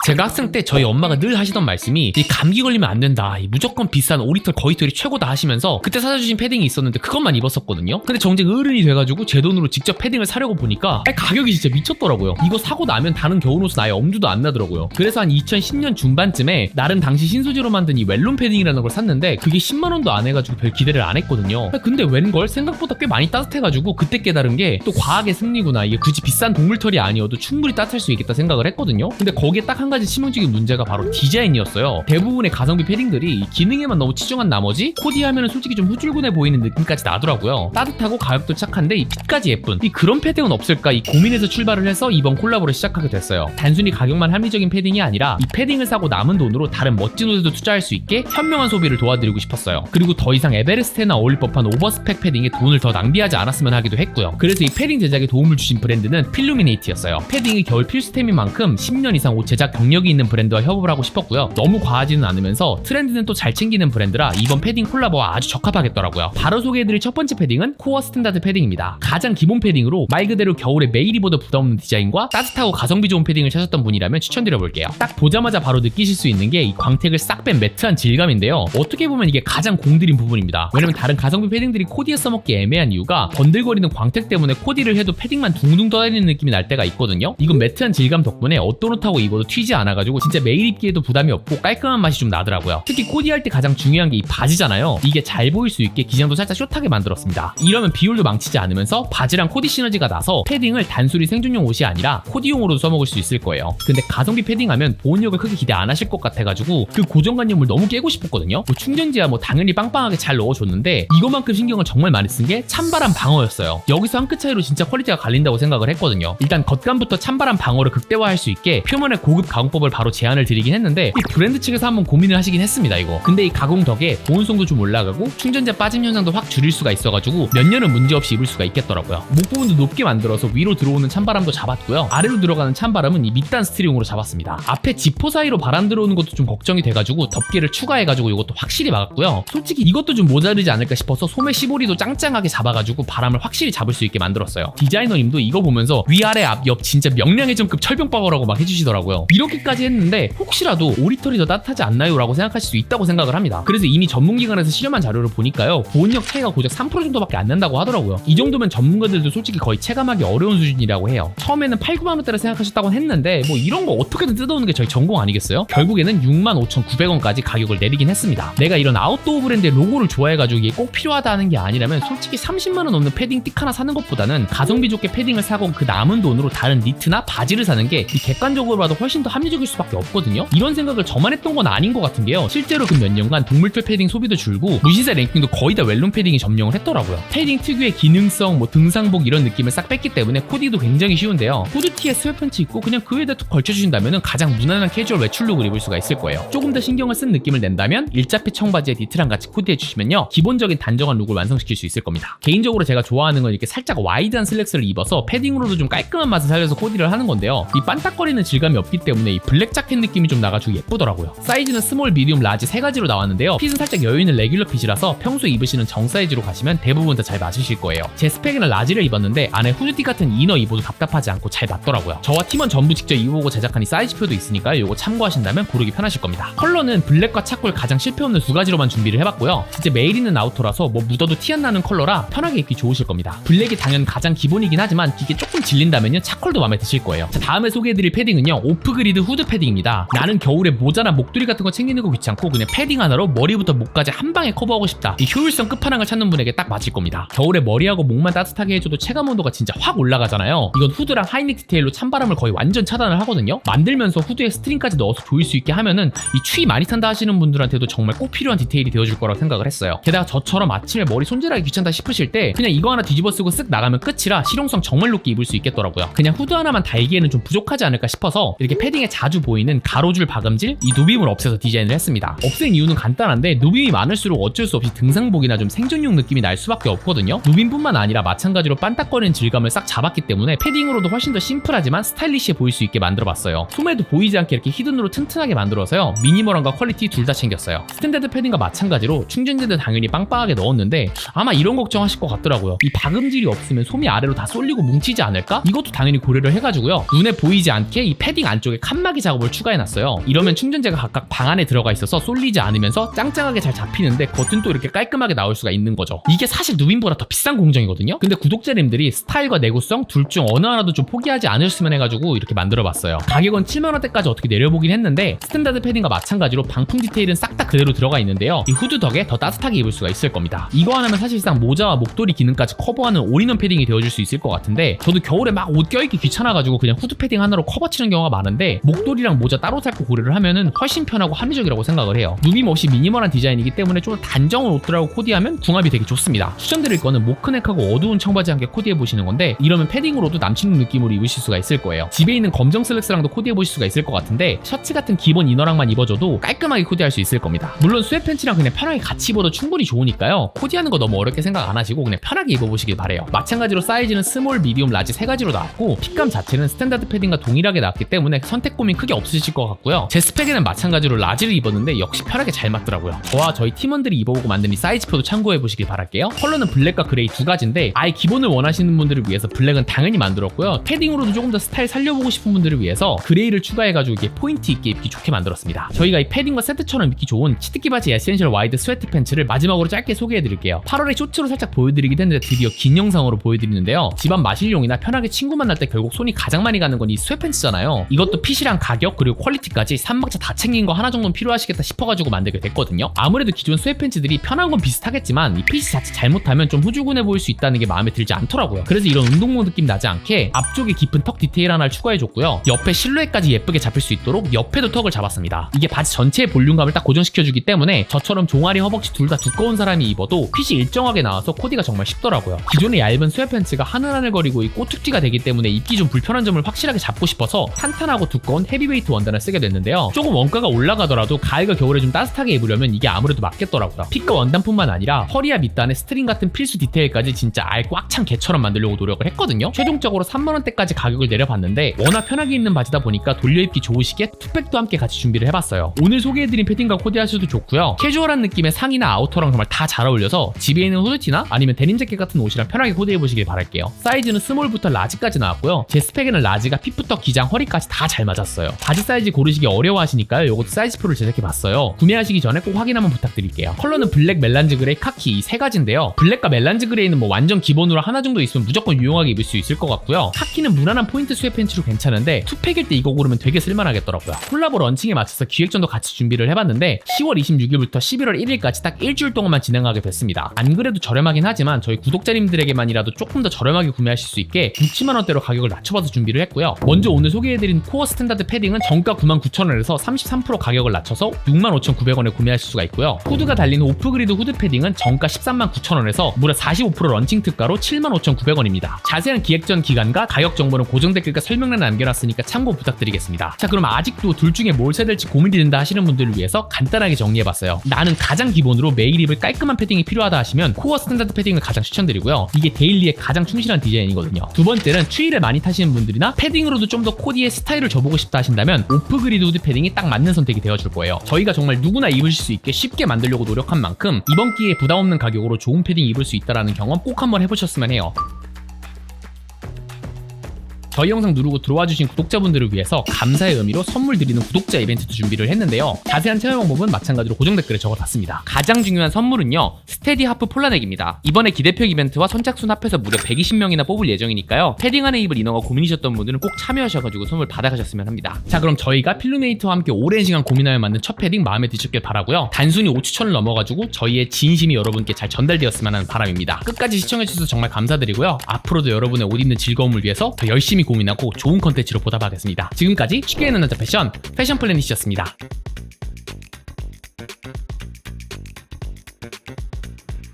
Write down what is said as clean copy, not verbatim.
제가 학생 때 저희 엄마가 늘 하시던 말씀이 이 감기 걸리면 안 된다, 이 무조건 비싼 오리털 거위털이 최고다 하시면서 그때 사다 주신 패딩이 있었는데 그것만 입었었거든요. 근데 정작 어른이 돼가지고 제 돈으로 직접 패딩을 사려고 보니까 가격이 진짜 미쳤더라고요. 이거 사고 나면 다른 겨울옷은 아예 엄두도 안 나더라고요. 그래서 한 2010년 중반쯤에 나름 당시 신소재로 만든 이 웰론 패딩이라는 걸 샀는데 그게 10만원도 안 해가지고 별 기대를 안 했거든요. 근데 웬걸 생각보다 꽤 많이 따뜻해가지고 그때 깨달은 게 또 과학의 승리구나, 이게 굳이 비싼 동물털이 아니어도 충분히 따뜻할 수 있겠다 생각을 했거든요. 근데 거기에 딱 한 가지 치명적인 문제가 바로 디자인이었어요. 대부분의 가성비 패딩들이 기능에만 너무 치중한 나머지 코디하면 솔직히 좀 후줄근해 보이는 느낌까지 나더라고요. 따뜻하고 가격도 착한데 이 핏까지 예쁜 이 그런 패딩은 없을까, 이 고민에서 출발을 해서 이번 콜라보를 시작하게 됐어요. 단순히 가격만 합리적인 패딩이 아니라 이 패딩을 사고 남은 돈으로 다른 멋진 옷에도 투자할 수 있게 현명한 소비를 도와드리고 싶었어요. 그리고 더 이상 에베레스트에나 어울릴 법한 오버스펙 패딩에 돈을 더 낭비하지 않았으면 하기도 했고요. 그래서 이 패딩 제작에 도움을 주신 브랜드는 필루미네이트였어요. 패딩이 겨울 필수템인 만큼 10년 이상 옷 제작 경력이 있는 브랜드와 협업을 하고 싶었고요. 너무 과하지는 않으면서 트렌드는 또 잘 챙기는 브랜드라 이번 패딩 콜라보와 아주 적합하겠더라고요. 바로 소개해드릴 첫 번째 패딩은 코어 스탠다드 패딩입니다. 가장 기본 패딩으로 말 그대로 겨울에 매일 입어도 부담 없는 디자인과 따뜻하고 가성비 좋은 패딩을 찾았던 분이라면 추천드려볼게요. 딱 보자마자 바로 느끼실 수 있는 게 이 광택을 싹 뺀 매트한 질감인데요. 어떻게 보면 이게 가장 공들인 부분입니다. 왜냐면 다른 가성비 패딩들이 코디에 써먹기 애매한 이유가 번들거리는 광택 때문에 코디를 해도 패딩만 둥둥 떠다니는 느낌이 날 때가 있거든요. 이건 매트한 질감 덕분에 어떤 옷하고 입어도 튀지 않아가지고 진짜 매일 입기에도 부담이 없고 깔끔한 맛이 좀 나더라고요. 특히 코디할 때 가장 중요한 게 이 바지잖아요. 이게 잘 보일 수 있게 기장도 살짝 숏하게 만들었습니다. 이러면 비율도 망치지 않으면서 바지랑 코디 시너지가 나서 패딩을 단순히 생존용 옷이 아니라 코디용으로도 써먹을 수 있을 거예요. 근데 가성비 패딩하면 보온력을 크게 기대 안 하실 것 같아가지고 그 고정관념을 너무 깨고 싶었거든요. 충전지야 당연히 빵빵하게 잘 넣어줬는데 이것만큼 신경을 정말 많이 쓴 게 찬바람 방어였어요. 여기서 한 끗 차이로 진짜 퀄리티가 갈린다고 생각을 했거든요. 일단 겉감부터 찬바람 방어를 극대화할 수 있게 표면에 고급 가공법을 바로 제안을 드리긴 했는데 이 브랜드 측에서 한번 고민을 하시긴 했습니다. 이거 근데 이 가공 덕에 보온성도 좀 올라가고 충전재 빠짐 현상도 확 줄일 수가 있어가지고 몇 년은 문제없이 입을 수가 있겠더라고요. 목 부분도 높게 만들어서 위로 들어오는 찬바람도 잡았고요. 아래로 들어가는 찬바람은 이 밑단 스티링으로 잡았습니다. 앞에 지퍼 사이로 바람 들어오는 것도 좀 걱정이 돼가지고 덮개를 추가해가지고 이것도 확실히 막았고요. 솔직히 이것도 좀 모자르지 않을까 싶어서 소매 시보리도 짱짱하게 잡아가지고 바람을 확실히 잡을 수 있게 만들었어요. 디자이너님도 이거 보면서 위아래 앞 옆 진짜 명량해전급 철병방어라고 막 해주시더라고요. 이렇게까지 했는데 혹시라도 오리털이 더 따뜻하지 않나요? 라고 생각하실 수 있다고 생각을 합니다. 그래서 이미 전문기관에서 실험한 자료를 보니까요, 보온력 차이가 고작 3% 정도밖에 안 난다고 하더라고요. 이 정도면 전문가들도 솔직히 거의 체감하기 어려운 수준이라고 해요. 처음에는 8, 9만원대라 생각하셨다고 했는데 뭐 이런 거 어떻게든 뜯어오는 게 저희 전공 아니겠어요? 결국에는 65,900원까지 가격을 내리긴 했습니다. 내가 이런 아웃도어 브랜드의 로고를 좋아해가지고 이게 꼭 필요하다는 게 아니라면 솔직히 30만원 넘는 패딩 띡 하나 사는 것보다는 가성비 좋게 패딩을 사고 그 남은 돈으로 다른 니트나 바지를 사는 게 이 객관적으로 봐도 훨씬 더 합리적일 수밖에 없거든요. 이런 생각을 저만 했던 건 아닌 것 같은 게요, 실제로 그 몇 년간 동물털 패딩 소비도 줄고 무신사 랭킹도 거의 다 웰론 패딩이 점령을 했더라고요. 패딩 특유의 기능성, 등상복 이런 느낌을 싹 뺐기 때문에 코디도 굉장히 쉬운데요. 후드티에 스웨팬츠 입고 그냥 그 위에다 툭 걸쳐주신다면 가장 무난한 캐주얼 외출룩을 입을 수가 있을 거예요. 조금 더 신경을 쓴 느낌을 낸다면 일자핏 청바지에 니트랑 같이 코디해주시면요, 기본적인 단정한 룩을 완성시킬 수 있을 겁니다. 개인적으로 제가 좋아하는 건 이렇게 살짝 와이드한 슬랙스를 입어서 패딩으로도 좀 깔끔한 맛을 살려서 코디를 하는 건데요, 이 반딱거리는 질감이 없기 때문에 이 블랙 자켓 느낌이 좀 나가지고 예쁘더라고요. 사이즈는 스몰, 미디움, 라지 세 가지로 나왔는데요, 핏은 살짝 여유있는 레귤러 핏이라서 평소에 입으시는 정 사이즈로 가시면 대부분 다 잘 맞으실 거예요. 제 스펙에는 라지를 입었는데 안에 후드티 같은 이너 입어도 답답하지 않고 잘 맞더라고요. 저와 팀원 전부 직접 입어보고 제작한 이 사이즈표도 있으니까 이거 참고하신다면 고르기 편하실 겁니다. 컬러는 블랙과 차콜 가장 실패 없는 두 가지로만 준비를 해봤고요. 진짜 매일 입는 아우터라서 뭐 묻어도 티 안 나는 컬러라 편하게 입기 좋으실 겁니다. 블랙이 당연 가장 기본이긴 하지만 이게 조금 질린다면요, 차콜도 마음에 드실 거예요. 자, 다음에 소개해드릴 패딩은요, 오프그리드 후드 패딩입니다. 나는 겨울에 모자나 목도리 같은 거 챙기는 거 귀찮고 그냥 패딩 하나로 머리부터 목까지 한 방에 커버하고 싶다, 이 효율성 끝판왕을 찾는 분에게 딱 맞을 겁니다. 겨울에 머리하고 목만 따뜻하게 해줘도 체감 온도가 진짜 확 올라가잖아요. 이건 후드랑 하이넥 디테일로 찬바람을 거의 완전 차단을 하거든요. 만들면서 후드에 스트링까지 넣어서 조일 수 있게 하면은 이 추위 많이 탄다 하시는 분들한테도 정말 꼭 필요한 디테일이 되어줄 거라고 생각을 했어요. 게다가 저처럼 아침에 머리 손질하기 귀찮다 싶으실 때 그냥 이거 하나 뒤집어 쓰고 쓱 나가면 끝이라 실용성 정말 높게 입을 수 있겠더라고요. 그냥 후드 하나만 달기에는 좀 부족하지 않을까 싶어서 이렇게 패딩에 자주 보이는 가로줄 박음질, 이 누빔을 없애서 디자인을 했습니다. 없앤 이유는 간단한데 누빔이 많을수록 어쩔 수 없이 등산복이나 좀 생존용 느낌이 날 수밖에 없거든요. 누빔뿐만 아니라 마찬가지로 반딱거리는 질감을 싹 잡았기 때문에 패딩으로도 훨씬 더 심플하지만 스타일리시해 보일 수 있게 만들어봤어요. 소매도 보이지 않게 이렇게 히든으로 튼튼하게 만들어서요, 미니멀함과 퀄리티 둘 다 챙겼어요. 스탠다드 패딩과 마찬가지로 충전재도 당연히 빵빵하게 넣었는데 아마 이런 걱정하실 것 같더라고요. 이 박음질이 없으면 솜이 아래로 다 쏠리고 뭉치지 않을까? 이것도 당연히 고려를 해가지고요, 눈에 보이지 않게 이 패딩 안쪽에 칸 칸막이 작업을 추가해놨어요. 이러면 충전재가 각각 방 안에 들어가 있어서 쏠리지 않으면서 짱짱하게 잘 잡히는데 겉은 또 이렇게 깔끔하게 나올 수가 있는 거죠. 이게 사실 누빔보다 더 비싼 공정이거든요. 근데 구독자님들이 스타일과 내구성 둘 중 어느 하나도 좀 포기하지 않으셨으면 해가지고 이렇게 만들어봤어요. 가격은 7만원대까지 어떻게 내려보긴 했는데 스탠다드 패딩과 마찬가지로 방풍 디테일은 싹 다 그대로 들어가 있는데요. 이 후드 덕에 더 따뜻하게 입을 수가 있을 겁니다. 이거 하나면 사실상 모자와 목도리 기능까지 커버하는 올인원 패딩이 되어줄 수 있을 것 같은데 저도 겨울에 막 옷 껴입기 귀찮아가지고 그냥 후드 패딩 하나로 커버 치는 경우가 많은데 목도리랑 모자 따로 살 거 고려를 하면은 훨씬 편하고 합리적이라고 생각을 해요. 누빔 없이 미니멀한 디자인이기 때문에 좀 더 단정한 옷들하고 코디하면 궁합이 되게 좋습니다. 추천드릴 거는 모크넥하고 어두운 청바지 함께 코디해보시는 건데 이러면 패딩으로도 남친룩 느낌으로 입으실 수가 있을 거예요. 집에 있는 검정 슬랙스랑도 코디해보실 수가 있을 것 같은데 셔츠 같은 기본 이너랑만 입어줘도 깔끔하게 코디할 수 있을 겁니다. 물론 스웨트팬츠랑 그냥 편하게 같이 입어도 충분히 좋으니까요. 코디하는 거 너무 어렵게 생각 안 하시고 그냥 편하게 입어보시길 바래요. 마찬가지로 사이즈는 스몰, 미디움, 라지 세 가지로 나왔고 핏감 자체는 스탠다드 패딩과 동일하게 나왔기 때문에 선택 고민 크게 없으실 것 같고요. 제 스펙에는 마찬가지로 라지를 입었는데 역시 편하게 잘 맞더라고요. 저와 저희 팀원들이 입어보고 만든 이 사이즈표도 참고해보시길 바랄게요. 컬러는 블랙과 그레이 두 가지인데 아예 기본을 원하시는 분들을 위해서 블랙은 당연히 만들었고요. 패딩으로도 조금 더 스타일 살려보고 싶은 분들을 위해서 그레이를 추가해가지고 이게 포인트 있게 입기 좋게 만들었습니다. 저희가 이 패딩과 세트처럼 입기 좋은 치트키 바지 에센셜 와이드 스웨트 팬츠를 마지막으로 짧게 소개해드릴게요. 8월에 쇼츠로 살짝 보여드리긴 했는데 드디어 긴 영상으로 보여드리는데요. 집안 마실용이나 편하게 친구 만날 때 결국 손이 가장 많이 가는 건 이 스웨트팬츠잖아요. 이것도 핏이랑 가격 그리고 퀄리티까지 3박자 다 챙긴 거 하나 정도는 필요하시겠다 싶어가지고 만들게 됐거든요. 아무래도 기존 스웨트팬츠들이 편한 건 비슷하겠지만 이 핏이 자칫 잘못하면 좀 후줄근해 보일 수 있다는 게 마음에 들지 않더라고요. 그래서 이런 운동복 느낌 나지 않게 앞쪽에 깊은 턱 디테일 하나를 추가해줬고요. 옆에 실루엣까지 예쁘게 잡힐 수 있도록 옆에도 턱을 잡았습니다. 이게 바지 전체의 볼륨감을 딱 고정시켜주기 때문에 저처럼 종아리, 허벅지 둘 다 두꺼운 사람이 입어도 핏이 일정하게 나와서 코디가 정말 쉽더라고요. 기존의 얇은 스웨트팬츠가 하늘하늘거리고 이 꼬투기가 되기 때문에 입기 좀 불편한 점을 확실하게 잡고 싶어서 탄탄하고 두꺼운 헤비웨이트 원단을 쓰게 됐는데요. 조금 원가가 올라가더라도 가을과 겨울에 좀 따뜻하게 입으려면 이게 아무래도 맞겠더라고요. 핏과 원단뿐만 아니라 허리와 밑단에 스트링 같은 필수 디테일까지 진짜 알 꽉 찬 개처럼 만들려고 노력을 했거든요. 최종적으로 3만원대까지 가격을 내려봤는데 워낙 편하게 입는 바지다 보니까 돌려입기 좋으시게 투팩도 함께 같이 준비를 해봤어요. 오늘 소개해드린 패딩과 코디하셔도 좋고요. 캐주얼한 느낌의 상의나 아우터랑 정말 다 잘 어울려서 집에 있는 후드티나 아니면 데님 재킷 같은 옷이랑 편하게 코디해보시길 바랄게요. 사이즈는 스몰부터 라지까지 나왔고요. 제 스펙에는 라지가 핏부터 기장, 허리까지 다 잘 맞았어요. 바지 사이즈 고르시기 어려워하시니까요. 요것도 사이즈표를 제작해봤어요. 구매하시기 전에 꼭 확인 한번 부탁드릴게요. 컬러는 블랙, 멜란지 그레이, 카키 이 세 가지인데요. 블랙과 멜란지 그레이는 뭐 완전 기본으로 하나 정도 있으면 무조건 유용하게 입을 수 있을 것 같고요. 카키는 무난한 포인트 스웨트팬츠로 괜찮은데 투팩일 때 이거 고르면 되게 쓸만하겠더라고요. 콜라보 런칭에 맞춰서 기획전도 같이 준비를 해봤는데 10월 26일부터 11월 1일까지 딱 일주일 동안만 진행하게 됐습니다. 안 그래도 저렴하긴 하지만 저희 구독자님들에게만이라도 조금 더 저렴하게 구매하실 수 있게 6,000원대로 가격을 낮춰봐서 준비를 했고요. 먼저 오늘 소개해드린 코어 스탠다드 패딩은 정가 99,000원에서 33% 가격을 낮춰서 65,900원에 구매하실 수가 있고요. 후드가 달린 오프그리드 후드 패딩은 정가 139,000원에서 무려 45% 런칭 특가로 75,900원입니다. 자세한 기획전 기간과 가격 정보는 고정 댓글과 설명란에 남겨놨으니까 참고 부탁드리겠습니다. 자, 그럼 아직도 둘 중에 뭘 사야 될지 고민이 된다 하시는 분들을 위해서 간단하게 정리해봤어요. 나는 가장 기본으로 매일 입을 깔끔한 패딩이 필요하다 하시면 코어 스탠다드 패딩을 가장 추천드리고요. 이게 데일리에 가장 충실한 디자인이거든요. 두 번째는 추위를 많이 타시는 분들이나 패딩으로도 좀 더 코디의 스타일을 줘보고 싶다 하신다면 오프그리드 후드 패딩이 딱 맞는 선택이 되어줄 거예요. 저희가 정말 누구나 입으실 수 있게 쉽게 만들려고 노력한 만큼 이번 기회에 부담 없는 가격으로 좋은 패딩 입을 수 있다는 경험 꼭 한번 해보셨으면 해요. 저희 영상 누르고 들어와주신 구독자분들을 위해서 감사의 의미로 선물 드리는 구독자 이벤트도 준비를 했는데요. 자세한 참여 방법은 마찬가지로 고정 댓글에 적어놨습니다. 가장 중요한 선물은요, 스테디 하프 폴라넥입니다. 이번에 기대표 이벤트와 선착순 합해서 무려 120명이나 뽑을 예정이니까요. 패딩 안에 입을 이너가 고민이셨던 분들은 꼭 참여하셔가지고 선물 받아가셨으면 합니다. 자, 그럼 저희가 필루메이트와 함께 오랜 시간 고민하여 만든 첫 패딩 마음에 드셨길 바라고요. 단순히 5추천을 넘어가지고 저희의 진심이 여러분께 잘 전달되었으면 하는 바람입니다. 끝까지 시청해주셔서 정말 감사드리고요. 앞으로도 여러분의 옷 입는 즐거움을 위해서 더 열심히 고민하고 좋은 컨텐츠로 보답하겠습니다. 지금까지 쉽게 입는 남자 패션 플래닛이었습니다.